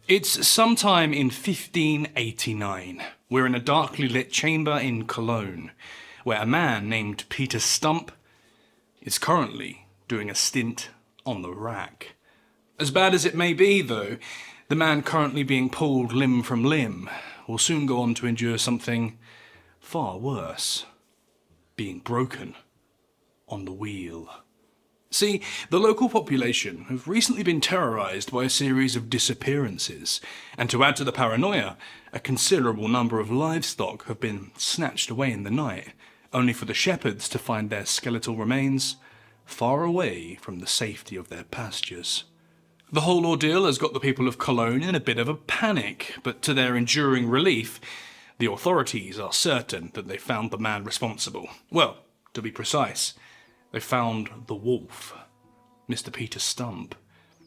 It's sometime in 1589. We're in a darkly lit chamber in Cologne, where a man named Peter Stump is currently doing a stint on the rack. As bad as it may be, though, the man currently being pulled limb from limb will soon go on to endure something far worse: being broken on the wheel. See, the local population have recently been terrorised by a series of disappearances, and to add to the paranoia, a considerable number of livestock have been snatched away in the night, only for the shepherds to find their skeletal remains far away from the safety of their pastures. The whole ordeal has got the people of Cologne in a bit of a panic, but to their enduring relief, the authorities are certain that they found the man responsible. Well, to be precise, they found the wolf, Mr. Peter Stump.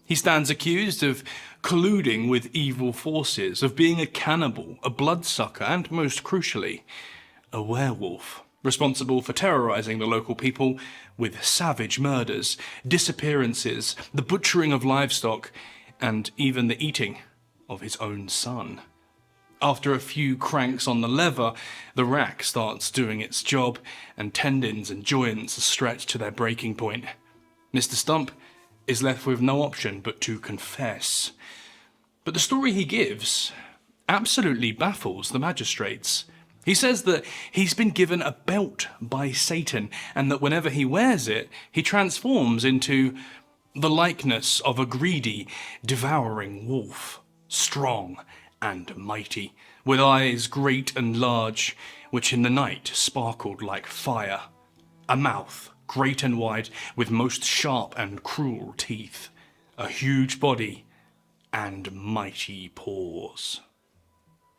He stands accused of colluding with evil forces, of being a cannibal, a bloodsucker, and most crucially, a werewolf, responsible for terrorising the local people with savage murders, disappearances, the butchering of livestock, and even the eating of his own son. After a few cranks on the lever, the rack starts doing its job, and tendons and joints are stretched to their breaking point. Mr. Stump is left with no option but to confess. But the story he gives absolutely baffles the magistrates. He says that he's been given a belt by Satan, and that whenever he wears it, he transforms into the likeness of a greedy, devouring wolf, strong and mighty, with eyes great and large, which in the night sparkled like fire, a mouth great and wide, with most sharp and cruel teeth, a huge body, and mighty paws.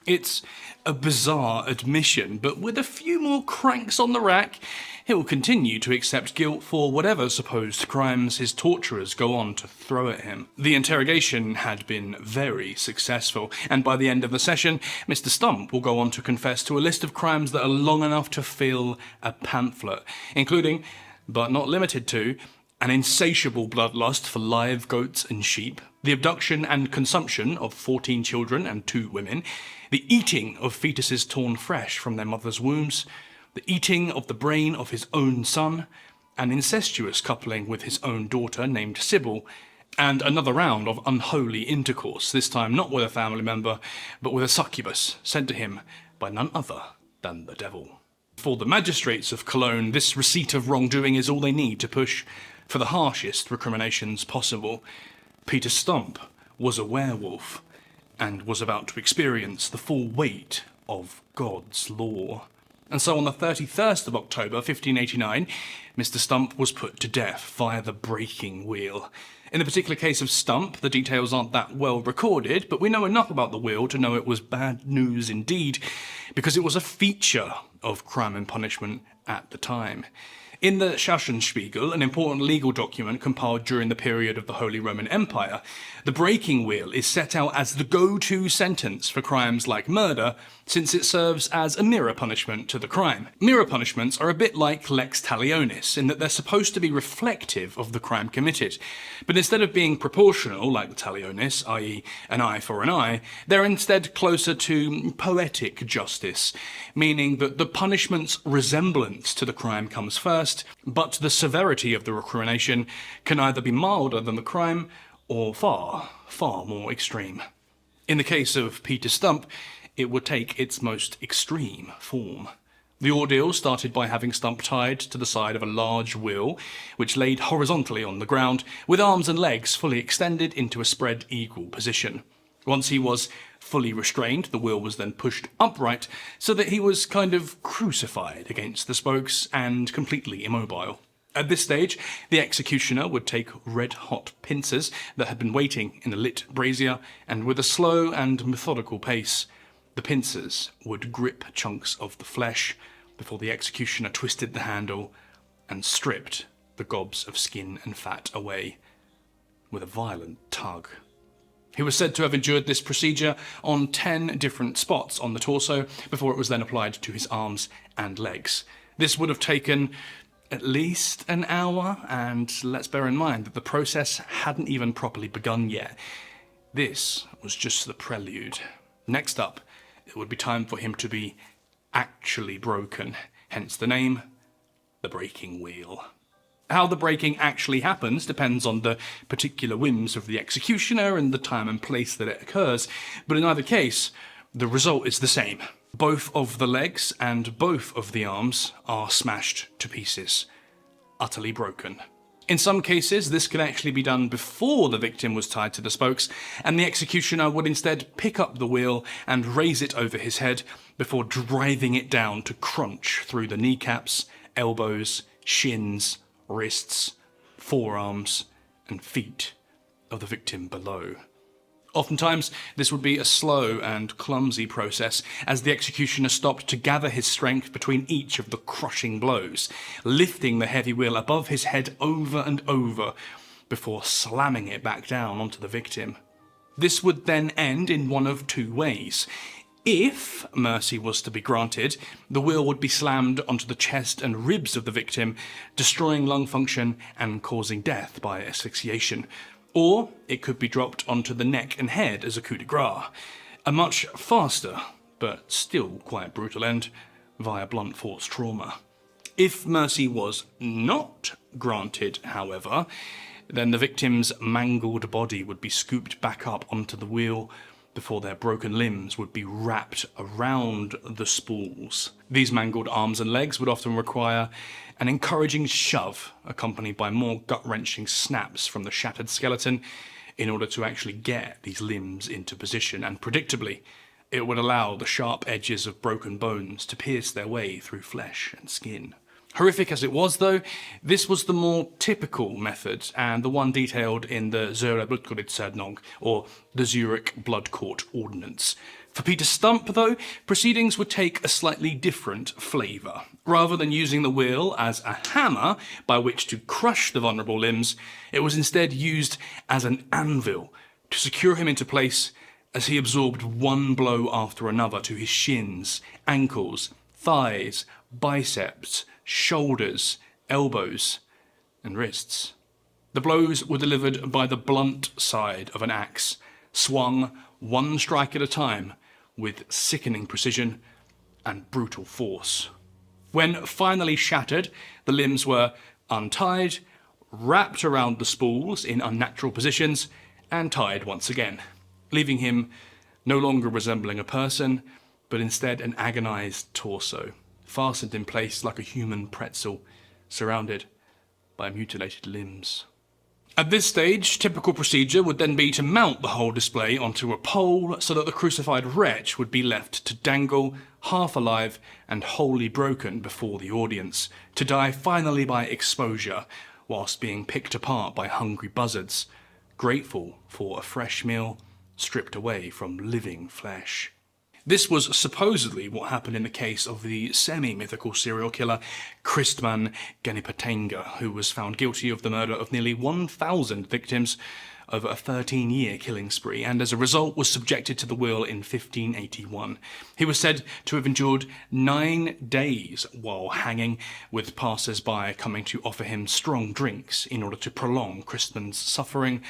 It's a bizarre admission, but with a few more cranks on the rack, he'll continue to accept guilt for whatever supposed crimes his torturers go on to throw at him. The interrogation had been very successful, and by the end of the session, Mr. Stump will go on to confess to a list of crimes that are long enough to fill a pamphlet, including, but not limited to, an insatiable bloodlust for live goats and sheep, the abduction and consumption of 14 children and 2 women, the eating of fetuses torn fresh from their mothers' wombs, the eating of the brain of his own son, an incestuous coupling with his own daughter named Sybil, and another round of unholy intercourse, this time not with a family member, but with a succubus sent to him by none other than the devil. For the magistrates of Cologne, this receipt of wrongdoing is all they need to push for the harshest recriminations possible. Peter Stump was a werewolf, and was about to experience the full weight of God's law. And so on the 31st of October 1589, Mr. Stump was put to death via the breaking wheel. In the particular case of Stump, the details aren't that well recorded, but we know enough about the wheel to know it was bad news indeed, because it was a feature of Crime and Punishment at the time. In the Schauspiel, an important legal document compiled during the period of the Holy Roman Empire, the breaking wheel is set out as the go-to sentence for crimes like murder, since it serves as a mirror punishment to the crime. Mirror punishments are a bit like lex talionis, in that they're supposed to be reflective of the crime committed. But instead of being proportional, like the talionis, i.e. an eye for an eye, they're instead closer to poetic justice, meaning that the punishment's resemblance to the crime comes first, but the severity of the recrimination can either be milder than the crime or far, far more extreme. In the case of Peter Stump, it would take its most extreme form. The ordeal started by having Stump tied to the side of a large wheel, which laid horizontally on the ground, with arms and legs fully extended into a spread eagle position. Once he was fully restrained, the wheel was then pushed upright so that he was kind of crucified against the spokes and completely immobile. At this stage, the executioner would take red-hot pincers that had been waiting in a lit brazier, and with a slow and methodical pace, the pincers would grip chunks of the flesh before the executioner twisted the handle and stripped the gobs of skin and fat away with a violent tug. He was said to have endured this procedure on 10 different spots on the torso before it was then applied to his arms and legs. This would have taken at least an hour, and let's bear in mind that the process hadn't even properly begun yet. This was was just the prelude. Next up, it would be time for him to be actually broken, hence the name, the breaking wheel. How the breaking actually happens depends on the particular whims of the executioner and the time and place that it occurs, but in either case, the result is the same. Both of the legs and both of the arms are smashed to pieces, utterly broken. In some cases, this could actually be done before the victim was tied to the spokes, and the executioner would instead pick up the wheel and raise it over his head before driving it down to crunch through the kneecaps, elbows, shins, wrists, forearms, and feet of the victim below. Oftentimes, this would be a slow and clumsy process as the executioner stopped to gather his strength between each of the crushing blows, lifting the heavy wheel above his head over and over before slamming it back down onto the victim. This would then end in one of two ways. If mercy was to be granted, the wheel would be slammed onto the chest and ribs of the victim, destroying lung function and causing death by asphyxiation. Or it could be dropped onto the neck and head as a coup de grace, a much faster, but still quite brutal end, via blunt force trauma. If mercy was not granted, however, then the victim's mangled body would be scooped back up onto the wheel before their broken limbs would be wrapped around the spools. These mangled arms and legs would often require an encouraging shove, accompanied by more gut-wrenching snaps from the shattered skeleton, in order to actually get these limbs into position, and predictably, it would allow the sharp edges of broken bones to pierce their way through flesh and skin. Horrific as it was, though, this was the more typical method, and the one detailed in the Zürcher Blutgerichtsordnung, or the Zurich Blood Court Ordinance. For Peter Stump, though, proceedings would take a slightly different flavour. Rather than using the wheel as a hammer by which to crush the vulnerable limbs, it was instead used as an anvil to secure him into place as he absorbed one blow after another to his shins, ankles, thighs, biceps, shoulders, elbows, and wrists. The blows were delivered by the blunt side of an axe, swung one strike at a time with sickening precision and brutal force. When finally shattered, the limbs were untied, wrapped around the spools in unnatural positions, and tied once again, leaving him no longer resembling a person, but instead an agonized torso, fastened in place like a human pretzel, surrounded by mutilated limbs. At this stage, typical procedure would then be to mount the whole display onto a pole so that the crucified wretch would be left to dangle, half alive and wholly broken before the audience, to die finally by exposure, whilst being picked apart by hungry buzzards, grateful for a fresh meal stripped away from living flesh. This was supposedly what happened in the case of the semi-mythical serial killer Christman Ganipatenga, who was found guilty of the murder of nearly 1,000 victims over a 13-year killing spree, and as a result was subjected to the wheel in 1581. He was said to have endured 9 days while hanging, with passers-by coming to offer him strong drinks in order to prolong Christman's suffering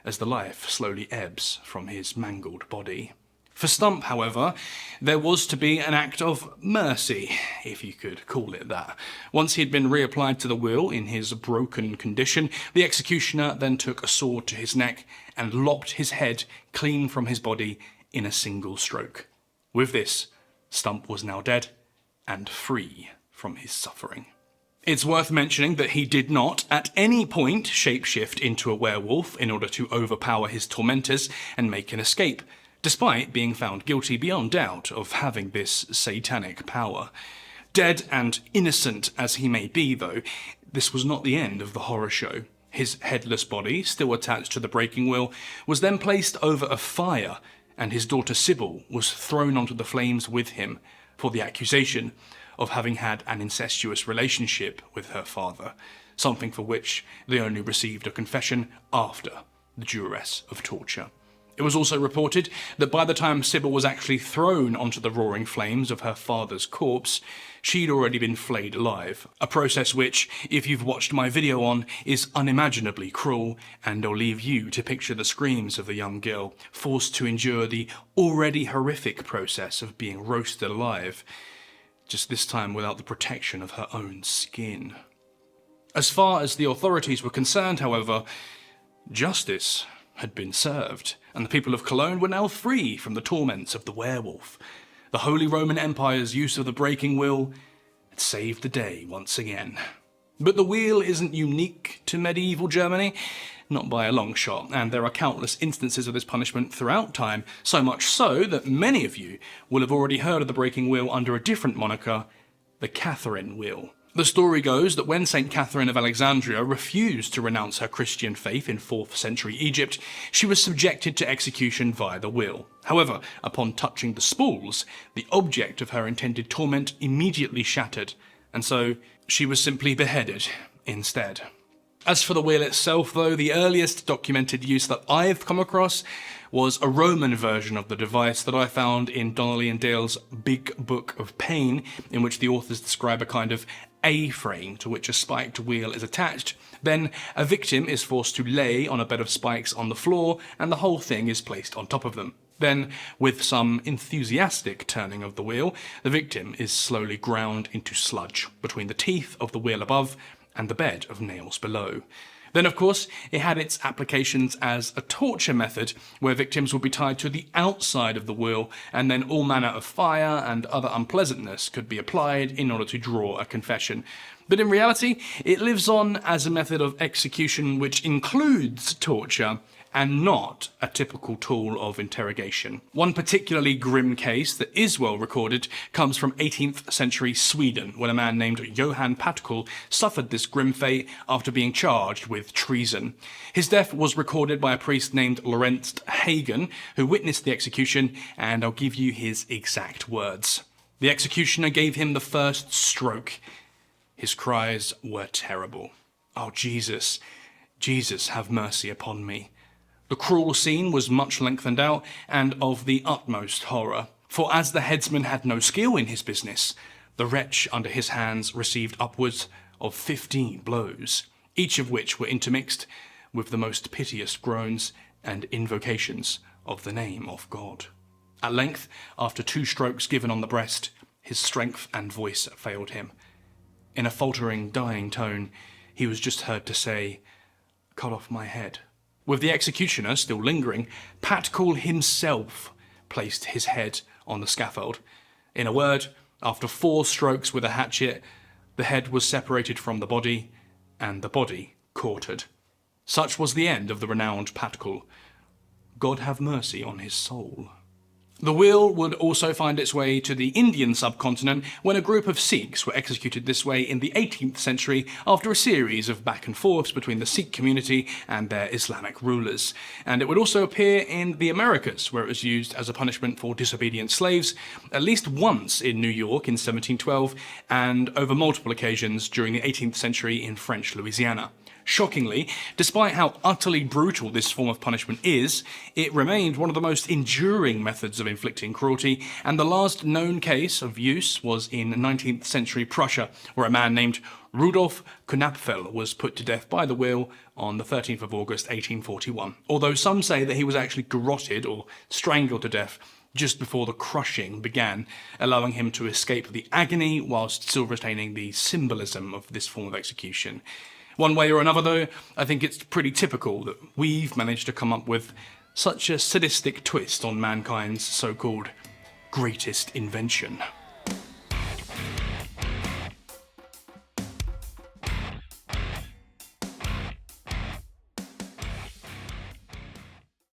as the life slowly ebbs from his mangled body. For Stump, however, there was to be an act of mercy, if you could call it that. Once he had been reapplied to the wheel in his broken condition, the executioner then took a sword to his neck and lopped his head clean from his body in a single stroke. With this, Stump was now dead and free from his suffering. It's worth mentioning that he did not, at any point, shapeshift into a werewolf in order to overpower his tormentors and make an escape, despite being found guilty beyond doubt of having this satanic power. Dead and innocent as he may be, though, this was not the end of the horror show. His headless body, still attached to the breaking wheel, was then placed over a fire, and his daughter Sybil was thrown onto the flames with him for the accusation of having had an incestuous relationship with her father, something for which they only received a confession after the duress of torture. It was also reported that by the time Sybil was actually thrown onto the roaring flames of her father's corpse, she'd already been flayed alive, a process which, if you've watched my video on, is unimaginably cruel, and I'll leave you to picture the screams of the young girl, forced to endure the already horrific process of being roasted alive, just this time without the protection of her own skin. As far as the authorities were concerned, however, justice had been served, and the people of Cologne were now free from the torments of the werewolf. The Holy Roman Empire's use of the breaking wheel had saved the day once again. But the wheel isn't unique to medieval Germany, not by a long shot, and there are countless instances of this punishment throughout time, so much so that many of you will have already heard of the breaking wheel under a different moniker, the Catherine wheel. The story goes that when St. Catherine of Alexandria refused to renounce her Christian faith in 4th century Egypt, she was subjected to execution via the wheel. However, upon touching the spools, the object of her intended torment immediately shattered, and so she was simply beheaded instead. As for the wheel itself, though, the earliest documented use that I've come across was a Roman version of the device that I found in Donnelly and Dale's Big Book of Pain, in which the authors describe a kind of A-frame to which a spiked wheel is attached. Then a victim is forced to lay on a bed of spikes on the floor, and the whole thing is placed on top of them. Then, with some enthusiastic turning of the wheel, the victim is slowly ground into sludge between the teeth of the wheel above and the bed of nails below. Then, of course, it had its applications as a torture method, where victims would be tied to the outside of the wheel, and then all manner of fire and other unpleasantness could be applied in order to draw a confession. But in reality, it lives on as a method of execution which includes torture, and not a typical tool of interrogation. One particularly grim case that is well recorded comes from 18th century Sweden, when a man named Johann Patkull suffered this grim fate after being charged with treason. His death was recorded by a priest named Lorenz Hagen, who witnessed the execution, and I'll give you his exact words. The executioner gave him the first stroke. His cries were terrible. "Oh, Jesus, Jesus, have mercy upon me." The cruel scene was much lengthened out and of the utmost horror, for as the headsman had no skill in his business, the wretch under his hands received upwards of 15 blows, each of which were intermixed with the most piteous groans and invocations of the name of God. At length, after 2 strokes given on the breast, his strength and voice failed him. In a faltering, dying tone, he was just heard to say, "Cut off my head." With the executioner still lingering, Patkull himself placed his head on the scaffold. In a word, after 4 strokes with a hatchet, the head was separated from the body, and the body quartered. Such was the end of the renowned Patkull. God have mercy on his soul. The wheel would also find its way to the Indian subcontinent when a group of Sikhs were executed this way in the 18th century after a series of back and forths between the Sikh community and their Islamic rulers. And it would also appear in the Americas, where it was used as a punishment for disobedient slaves, at least once in New York in 1712, and over multiple occasions during the 18th century in French Louisiana. Shockingly, despite how utterly brutal this form of punishment is, it remained one of the most enduring methods of inflicting cruelty, and the last known case of use was in 19th century Prussia, where a man named Rudolf Knapfel was put to death by the wheel on the 13th of August 1841, although some say that he was actually garroted or strangled to death just before the crushing began, allowing him to escape the agony whilst still retaining the symbolism of this form of execution. One way or another, though, I think it's pretty typical that we've managed to come up with such a sadistic twist on mankind's so-called greatest invention.